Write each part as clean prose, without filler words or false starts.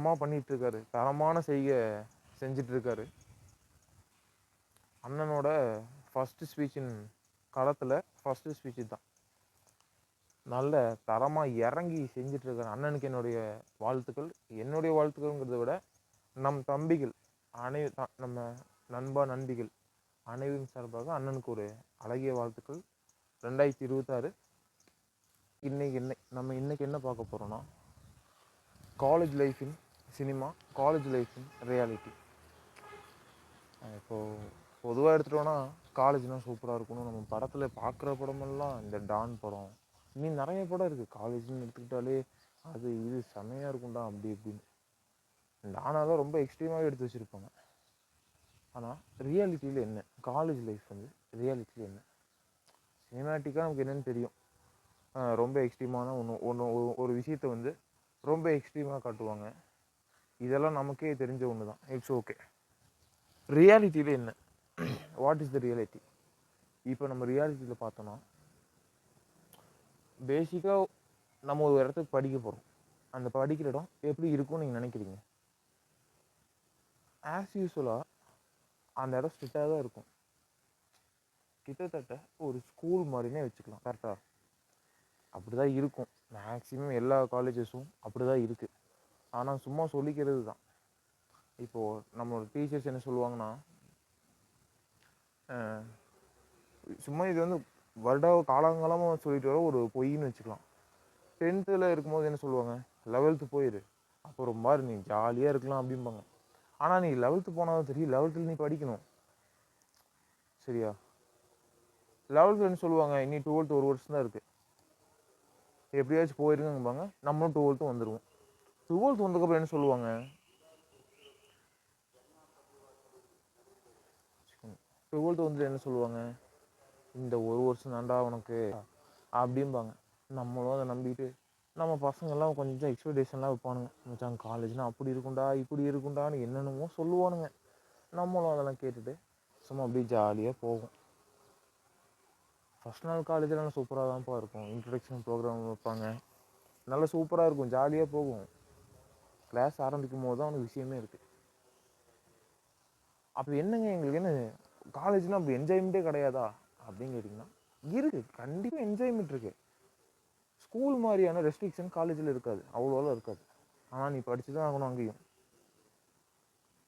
தரமாக பண்ணிகிட்ருக்காரு, தரமான செஞ்சிட்ருக்காரு. அண்ணனோட ஃபஸ்ட்டு ஸ்பீச்சின் களத்தில் ஃபஸ்ட்டு ஸ்பீச் தான். நல்ல தரமாக இறங்கி செஞ்சிட்ருக்காரு. அண்ணனுக்கு என்னுடைய வாழ்த்துக்கள். என்னுடைய வாழ்த்துக்கள்ங்கிறத விட நம் தம்பிகள் நம்ம நண்பா நண்பிகள் அனைவரின் சார்பாக அண்ணனுக்கு ஒரு அழகிய வாழ்த்துக்கள். 2026 இன்னைக்கு என்ன பார்க்க போகிறோன்னா, college life in cinema, college life in reality. இப்போது பொதுவாக எடுத்துட்டோன்னா காலேஜ்னால் சூப்பராக இருக்கணும். நம்ம படத்தில் பார்க்குற படமெல்லாம் இந்த டான் படம், இன்னும் நிறைய படம் இருக்குது. காலேஜ்னு எடுத்துக்கிட்டாலே அது இது செமையாக இருக்கும்டா அப்படி இப்படின்னு. டானாக தான் ரொம்ப எக்ஸ்ட்ரீமாகவே எடுத்து வச்சுருப்பாங்க. ஆனால் ரியாலிட்டியில் என்ன, காலேஜ் லைஃப் வந்து ரியாலிட்டியில் என்ன? சினிமேட்டிக்காக நமக்கு என்னென்னு தெரியும். ரொம்ப எக்ஸ்ட்ரீமான ஒரு விஷயத்தை வந்து ரொம்ப எக்ஸ்ட்ரீமாக காட்டுவாங்க. இதெல்லாம் நமக்கே தெரிஞ்ச ஒன்று தான். It's okay. ரியாலிட்டியில் என்ன, வாட் இஸ் த ரியாலிட்டி? இப்போ நம்ம ரியாலிட்டியில் பார்த்தோன்னா, பேசிக்காக நம்ம ஒரு இடத்துக்கு படிக்க போகிறோம். அந்த படிக்கிற இடம் எப்படி இருக்கும்னு நீங்கள் நினைக்கிறீங்க? ஆஸ் யூஸ்வலாக அந்த இடம் ஸ்ட்ரிக்டாக தான் இருக்கும். கிட்டத்தட்ட ஒரு ஸ்கூல் மாதிரினே வச்சுக்கலாம். கரெக்டாக அப்படி தான் இருக்கும். மேக்ஸிமம் எல்லா காலேஜஸும் அப்படி தான் இருக்குது. ஆனால் சும்மா சொல்லிக்கிறது தான். இப்போது நம்மளோட டீச்சர்ஸ் என்ன சொல்லுவாங்கன்னா, சும்மா இது வந்து காலங்காலமாக சொல்லிட்டு வர ஒரு பொய்ன்னு வச்சுக்கலாம். 10th இருக்கும்போது என்ன சொல்லுவாங்க, 11th போயிரு, அப்புறம் மாதிரி நீ ஜாலியாக இருக்கலாம் அப்படிம்பாங்க. ஆனால் நீ 11th போனாலும் சரி, 11th நீ படிக்கணும். சரியா? 11th என்ன சொல்லுவாங்க, இனி 12th ஒரு வருஷம் தான் இருக்குது, எப்படியாச்சும் போயிருங்கம்பாங்க. நம்மளும் 12th வந்துடுவோம். 12th வந்ததுக்கப்புறம் என்ன சொல்லுவாங்க, 12th வந்துட்டு என்ன சொல்லுவாங்க, இந்த ஒரு வருஷம் தாண்டா உனக்கு அப்படிம்பாங்க. நம்மளும் அதை நம்பிட்டு நம்ம பசங்கள்லாம் கொஞ்சம் எக்ஸ்பெக்டேஷன்லாம் வைப்பானுங்க. மச்சான் காலேஜ்னால் அப்படி இருக்குண்டா இப்படி இருக்குண்டான்னு என்னென்னமோ சொல்லுவானுங்க. நம்மளும் அதெல்லாம் கேட்டுட்டு சும்மா அப்படியே ஜாலியாக போகும். ஃபஸ்ட் நாள் காலேஜில் நல்லா சூப்பராக தான்ப்பா இருக்கும். இன்ட்ரடக்ஷன் ப்ரோக்ராம் வைப்பாங்க, நல்லா சூப்பராக இருக்கும், ஜாலியாக போகும். கிளாஸ் ஆரம்பிக்கும் போது தான் அவனுக்கு விஷயமே இருக்குது. அப்படி என்னங்க எங்களுக்கு என்ன காலேஜ்னால் அப்படி என்ஜாய்மெண்ட்டே கிடையாதா அப்படின்னு கேட்டிங்கன்னா, இருக்குது, கண்டிப்பாக என்ஜாய்மெண்ட் இருக்குது. ஸ்கூல் மாதிரியான ரெஸ்ட்ரிக்ஷன் காலேஜில் இருக்காது, அவ்வளோலாம் இருக்காது. ஆனால் நீ படித்து தான் ஆகணும் அங்கேயும்.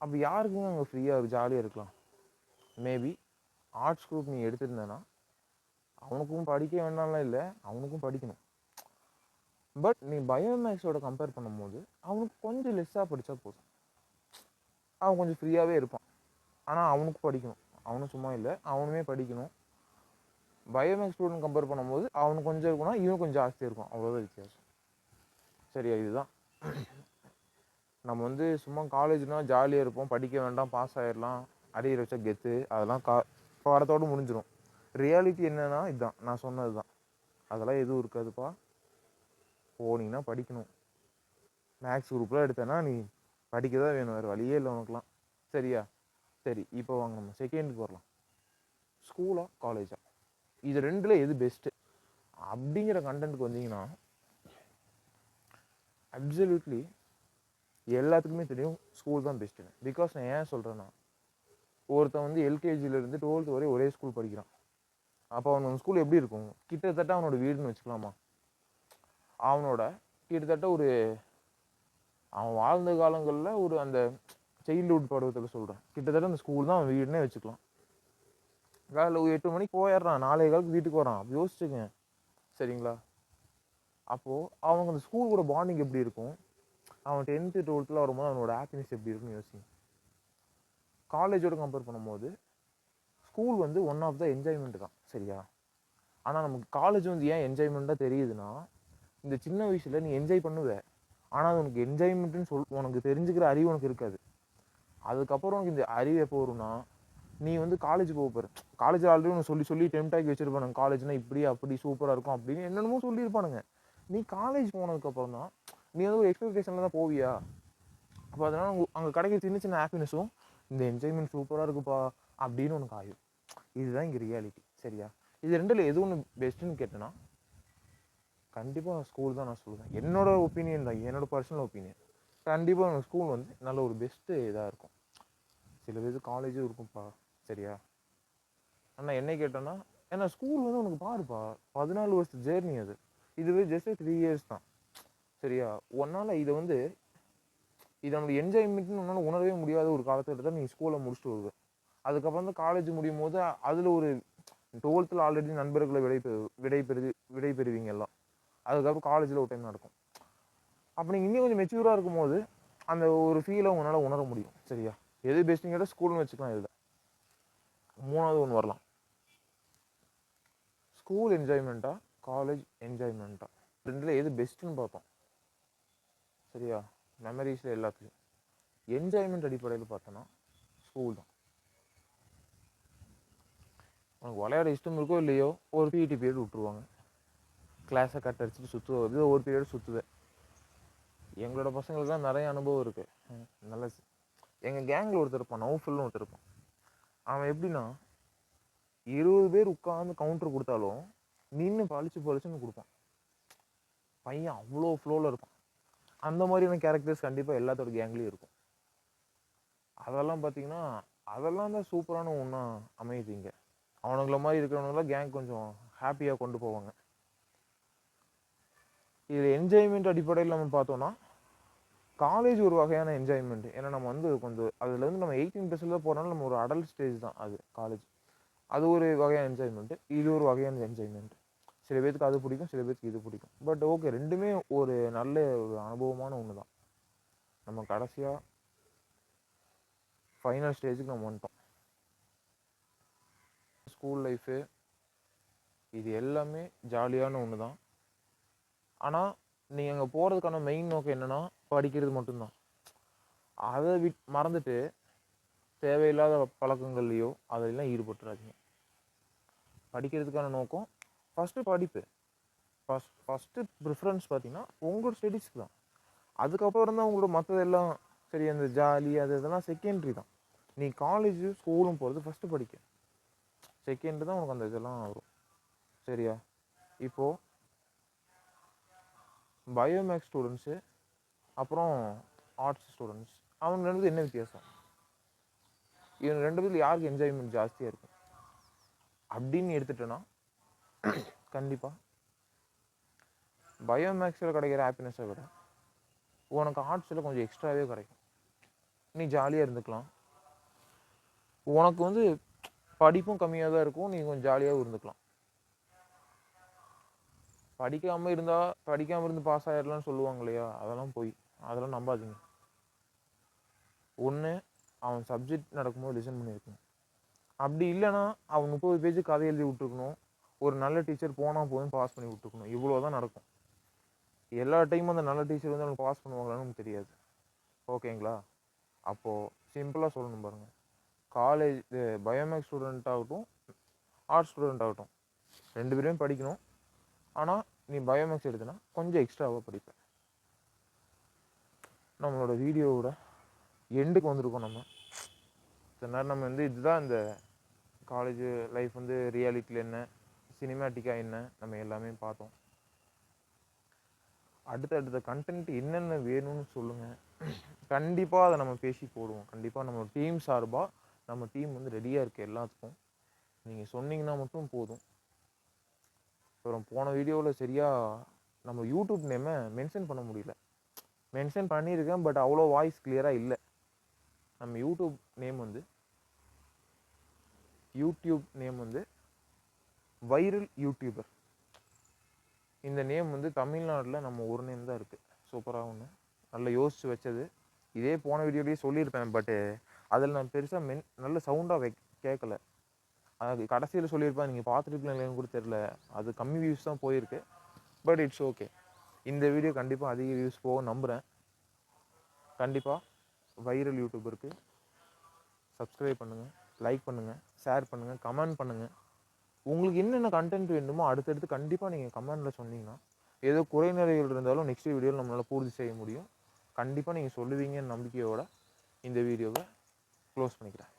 அப்போ யாருக்குங்க அங்கே ஃப்ரீயாக ஜாலியாக இருக்கலாம்? மேபி ஆர்ட்ஸ் குரூப் நீ எடுத்திருந்தேன்னா அவனுக்கும் படிக்க வேண்டாம்லாம் இல்லை, அவனுக்கும் படிக்கணும். பட் நீ பயோமேக்ஸோட கம்பேர் பண்ணும்போது அவனுக்கு கொஞ்சம் லெஸ்ஸாக படித்தா போதும், அவன் கொஞ்சம் ஃப்ரீயாகவே இருப்பான். ஆனால் அவனுக்கு படிக்கணும், அவனும் சும்மா இல்லை, அவனுமே படிக்கணும். பயோமேக்ஸ் ஸ்டூடெண்ட் கம்பேர் பண்ணும்போது அவனுக்கு கொஞ்சம் இருக்குன்னா இவனுக்கு கொஞ்சம் ஜாஸ்தியாக இருக்கும், அவ்வளோதான் வித்தியாசம். சரியா? இதுதான் நம்ம வந்து சும்மா காலேஜ்னால் ஜாலியாக இருப்போம், படிக்க வேண்டாம், பாஸ் ஆகிடலாம், அரியர் வச்சா கெத்து, அதெல்லாம் பாடத்தோடு முடிஞ்சிடும். ரியாலிட்டி என்னன்னா இதுதான், நான் சொன்னது தான். அதெல்லாம் எதுவும் இருக்காதுப்பா. போனீங்கன்னா படிக்கணும். மேக்ஸ் குரூப்லாம் எடுத்தேன்னா நீ படிக்க தான் வேணும், வேறு வழியே இல்லை உனக்குலாம். சரியா? சரி, இப்போ வாங்க நம்ம செகண்டுக்கு வரலாம். ஸ்கூலா காலேஜா, இது ரெண்டில் எது பெஸ்ட்டு அப்படிங்கிற கண்டென்ட்டுக்கு வந்தீங்கன்னா, அப்சல்யூட்லி எல்லாத்துக்குமே தெரியும் ஸ்கூல் தான் பெஸ்ட்டுன்னு. பிகாஸ் நான் ஏன் சொல்கிறேன்னா, ஒருத்தன் வந்து எல்கேஜிலேருந்து 12th வரை ஒரே ஸ்கூல் படிக்கிறான். அப்போ அவனோட ஸ்கூல் எப்படி இருக்கும், கிட்டத்தட்ட அவனோட வீடுன்னு வச்சுக்கலாமா. அவனோட கிட்டத்தட்ட அவன் வாழ்ந்த காலங்களில் ஒரு அந்த சைல்டுஹுட் பருவத்தில் சொல்கிறேன், கிட்டத்தட்ட அந்த ஸ்கூல் தான் அவன் வீடுனே வச்சுக்கலாம். காலையில் 8 மணிக்கு போயிடுறான், 4:15 வீட்டுக்கு வரான். அப்போ யோசிச்சுங்க. சரிங்களா? அப்போது அவங்க அந்த ஸ்கூல் கூட பாண்டிங் எப்படி இருக்கும், அவன் 10th 12th வரும்போது அவனோட ஹாப்பினஸ் எப்படி இருக்குன்னு யோசிங்க. காலேஜோட கம்பேர் பண்ணும்போது ஸ்கூல் வந்து ஒன் ஆஃப் த என்ஜாய்மெண்ட் தான். சரியா? ஆனால் நமக்கு காலேஜ் வந்து ஏன் என்ஜாய்மெண்ட்டாக தெரியுதுன்னா, இந்த சின்ன வயசில் நீ என்ஜாய் பண்ணுவ, ஆனால் உனக்கு என்ஜாய்மெண்ட்டுன்னு உனக்கு தெரிஞ்சுக்கிற அறிவு உனக்கு இருக்காது. அதுக்கப்புறம் உனக்கு இந்த அறிவு எப்போ வரும்னா, நீ வந்து காலேஜ் போக போகிற. காலேஜ் ஆல்ரெடி உனக்கு சொல்லி சொல்லி டெம்ட் ஆக்கி வச்சிருப்பானுங்க, காலேஜ்னா இப்படி அப்படி சூப்பராக இருக்கும் அப்படின்னு என்னென்னமோ சொல்லியிருப்பானுங்க. நீ காலேஜ் போனதுக்கப்புறம் தான் நீ வந்து ஒரு எக்ஸ்பெக்டேஷனில் தான் போவியா. அப்போ அதனால் அங்கே கிடைக்கிற சின்ன சின்ன ஹாப்பினஸும் இந்த என்ஜாய்மெண்ட் சூப்பராக இருக்குப்பா அப்படின்னு உனக்கு ஆகும். இதுதான் இங்கே ரியாலிட்டி. சரியா? இது ரெண்டில் எது ஒன்று பெஸ்ட்டுன்னு கேட்டேன்னா, கண்டிப்பாக ஸ்கூல் தான் நான் சொல்லுவேன். என்னோட ஒப்பீனியன் தான், என்னோட பர்சனல் ஒப்பீனியன். கண்டிப்பாக உங்கள் ஸ்கூல் வந்து நல்ல ஒரு பெஸ்ட்டு இதாக இருக்கும். சில பேர் காலேஜும் இருக்கும்ப்பா, சரியா? ஆனால் என்ன கேட்டோன்னா, ஏன்னா ஸ்கூல் வந்து உனக்கு பாருப்பா 14 வருஷத்து ஜேர்னி அது. இதுவே ஜஸ்ட் 3 இயர்ஸ் தான், சரியா? உன்னால் இதை வந்து நம்மளுக்கு என்ஜாய்மெண்ட்னு உன்னால் உணரவே முடியாத ஒரு காலத்தில் தான் நீங்கள் ஸ்கூலை முடிச்சுட்டு வருவேன். அதுக்கப்புறம் தான் காலேஜ் முடியும் போது அதில் ஒரு 12th ஆல்ரெடி நண்பர்களை விடை பெறுவீங்க எல்லாம். அதுக்கப்புறம் காலேஜில் ஒரு டைம் நடக்கும். அப்போ நீங்கள் இன்னும் கொஞ்சம் மெச்சூராக இருக்கும்போது அந்த ஒரு ஃபீலை உங்களால் உணர முடியும், சரியா? எது பெஸ்ட்டுன்னு கேட்டால் ஸ்கூல்னு வச்சுக்கலாம். இதில் 3வது ஒன்று வரலாம். ஸ்கூல் என்ஜாய்மெண்ட்டா காலேஜ் என்ஜாய்மெண்ட்டா, ரெண்டில் எது பெஸ்ட்டுன்னு பார்த்தோம், சரியா? மெமரிஸில் எல்லாத்துலையும் என்ஜாய்மெண்ட் அடிப்படையில் பார்த்தோன்னா ஸ்கூல் தான். உனக்கு விளையாட இஷ்டம் இருக்கோ இல்லையோ ஒரு பிடி பீரியட் விட்டுருவாங்க, கிளாஸை கட் அடிச்சுட்டு சுற்றுவது ஒரு பீரியட் சுற்றுவேன். எங்களோட பசங்களுக்கு தான் நிறைய அனுபவம் இருக்குது. நல்ல எங்கள் கேங்கில் ஒருத்தர் இருப்பான், நவுஃபுல்னு ஒருத்தர் இருப்பான். அவன் எப்படின்னா 20 பேர் உட்காந்து கவுண்டர் கொடுத்தாலும் நின்று பளிச்சுன்னு கொடுப்பான். பையன் அவ்வளோ ஃப்ளோவில் இருப்பான். அந்த மாதிரியான கேரக்டர்ஸ் கண்டிப்பாக எல்லாத்தோட கேங்லேயும் இருக்கும். அதெல்லாம் பார்த்தீங்கன்னா அதெல்லாம் தான் சூப்பரான ஒன்றா அமையுதுங்க. அவனுங்கள மாதிரி இருக்கிறவங்களாம் கேங் கொஞ்சம் ஹாப்பியாக கொண்டு போவாங்க. இதில் என்ஜாய்மெண்ட் அடிப்படையில் நம்ம பார்த்தோன்னா காலேஜ் ஒரு வகையான என்ஜாய்மெண்ட். ஏன்னா நம்ம வந்து கொஞ்சம் அதுலேருந்து நம்ம 18+ போகிறனால நம்ம ஒரு அடல்ட் ஸ்டேஜ் தான் அது காலேஜ். அது ஒரு வகையான என்ஜாய்மெண்ட்டு, இது ஒரு வகையான என்ஜாய்மெண்ட். சில பேருக்கு அது பிடிக்கும், சில பேருக்கு இது பிடிக்கும். பட் ஓகே, ரெண்டுமே ஒரு நல்ல ஒரு அனுபவமான ஒன்று தான். நம்ம கடைசியாக ஃபைனல் ஸ்டேஜுக்கு நம்ம வந்துட்டோம். ஸ்கூல் லைஃபு இது எல்லாமே ஜாலியான ஒன்று தான். ஆனால் நீங்கள் அங்கே போகிறதுக்கான மெயின் நோக்கம் என்னென்னா படிக்கிறது மட்டும்தான். அதை மறந்துட்டு தேவையில்லாத பழக்கங்கள்லையோ அதெல்லாம் ஈடுபட்டுறாதீங்க. படிக்கிறதுக்கான நோக்கம் ஃபஸ்ட்டு படிப்பு. ஃபஸ்ட்டு ப்ரிஃபரன்ஸ் பார்த்தீங்கன்னா உங்களோட ஸ்டடீஸ்க்கு தான். அதுக்கப்புறம் தான் உங்களோட மற்றதெல்லாம் சரி, அந்த ஜாலி இதெல்லாம் செகண்ட்ரி தான். நீ காலேஜு ஸ்கூலும் போகிறது ஃபஸ்ட்டு படிக்க, செகண்டு தான் உனக்கு அந்த இதெல்லாம் வரும், சரியா? இப்போது பயோமேக்ஸ் ஸ்டூடெண்ட்ஸு அப்புறம் ஆர்ட்ஸ் ஸ்டூடெண்ட்ஸ், அவங்க ரெண்டு என்ன வித்தியாசம்? இவங்க ரெண்டு பேரில் யாருக்கு என்ஜாய்மெண்ட் ஜாஸ்தியாக இருக்கும் அப்படின்னு எடுத்துட்டோன்னா கண்டிப்பாக பயோமேக்ஸில் கிடைக்கிற ஹாப்பினஸை விட உனக்கு ஆர்ட்ஸில் கொஞ்சம் எக்ஸ்ட்ராவே கிடைக்கும். நீ ஜாலியாக இருந்துக்கலாம். உனக்கு வந்து படிப்பும் கம்மியாக தான் இருக்கும், நீ கொஞ்சம் ஜாலியாகவும் இருந்துக்கலாம். படிக்காமல் இருந்து பாஸ் ஆகிடலாம்னு சொல்லுவாங்க இல்லையா, அதெல்லாம் போய் அதெல்லாம் நம்பாதீங்க. ஒன்று, அவன் சப்ஜெக்ட் நடக்கும்போது லிசன் பண்ணியிருக்கணும். அப்படி இல்லைன்னா அவன் 30 பேஜ் கதை எழுதி விட்டுருக்கணும். ஒரு நல்ல டீச்சர் போனால் போதும் பாஸ் பண்ணி விட்டுருக்கணும். இவ்வளோ தான் நடக்கும். எல்லா டைமும் அந்த நல்ல டீச்சர் வந்து அவனுக்கு பாஸ் பண்ணுவாங்களான்னு நமக்கு தெரியாது, ஓகேங்களா? அப்போது சிம்பிளாக சொல்லணும் பாருங்கள், காலேஜ் பயோமேக்ஸ் ஸ்டூடெண்ட் ஆகட்டும் ஆர்ட்ஸ் ஸ்டூடெண்ட் ஆகட்டும் ரெண்டு பேருமே படிக்கணும். ஆனால் நீ பயோமேக்ஸ் எடுத்தனா கொஞ்சம் எக்ஸ்ட்ராவாக படிப்பேன். நம்மளோட வீடியோவோட எண்டுக்கு வந்திருக்கோம். நம்ம சில நேரம் நம்ம வந்து இதுதான் இந்த காலேஜ் லைஃப் வந்து ரியாலிட்டியில் என்ன, சினிமேட்டிக்காக என்ன, நம்ம எல்லாமே பார்த்தோம். அடுத்த கண்டென்ட் என்னென்ன வேணும்னு சொல்லுங்கள், கண்டிப்பாக அதை நம்ம பேசி போடுவோம். கண்டிப்பாக நம்ம டீம் சார்பாக நம்ம டீம் வந்து ரெடியாக இருக்குது எல்லாத்துக்கும். நீங்கள் சொன்னீங்கன்னா மட்டும் போதும். அப்புறம் போன வீடியோவில் சரியாக நம்ம யூடியூப் நேமை மென்ஷன் பண்ண முடியல. மென்ஷன் பண்ணியிருக்கேன், பட் அவ்வளோ வாய்ஸ் கிளியராக இல்லை. நம்ம யூடியூப் நேம் வந்து வைரல் யூடியூபர். இந்த நேம் வந்து தமிழ்நாட்டில் நம்ம ஒரு நேம் தான் இருக்குது. சூப்பராக ஒன்று நல்லா யோசித்து வச்சது. இதே போன வீடியோலேயே சொல்லியிருப்பேன், பட்டு அதில் நான் பெருசாக நல்ல சவுண்டாக கேட்கல. அது கடைசியில் சொல்லியிருப்பேன், நீங்கள் பார்த்துருப்பீங்களேன்னு கூட தெரில. அது கம்மி வியூஸ் தான் போயிருக்கு, பட் இட்ஸ் ஓகே. இந்த வீடியோ கண்டிப்பாக அதிக வியூஸ் போகும் நம்புகிறேன். கண்டிப்பாக வைரல் யூடியூபருக்கு சப்ஸ்கிரைப் பண்ணுங்கள், லைக் பண்ணுங்கள், ஷேர் பண்ணுங்கள், கமெண்ட் பண்ணுங்கள். உங்களுக்கு என்னென்ன கண்டென்ட் வேணுமோ அடுத்தடுத்து கண்டிப்பாக நீங்கள் கமெண்டில் சொன்னீங்கன்னா ஏதோ குறைநிறைகள் இருந்தாலும் நெக்ஸ்ட் வீடியோவில் நம்மளால் பூர்த்தி செய்ய முடியும். கண்டிப்பாக நீங்கள் சொல்லுவீங்கன்னு நம்பிக்கையோடு இந்த வீடியோவை க்ளோஸ் பண்ணிக்கிறேன்.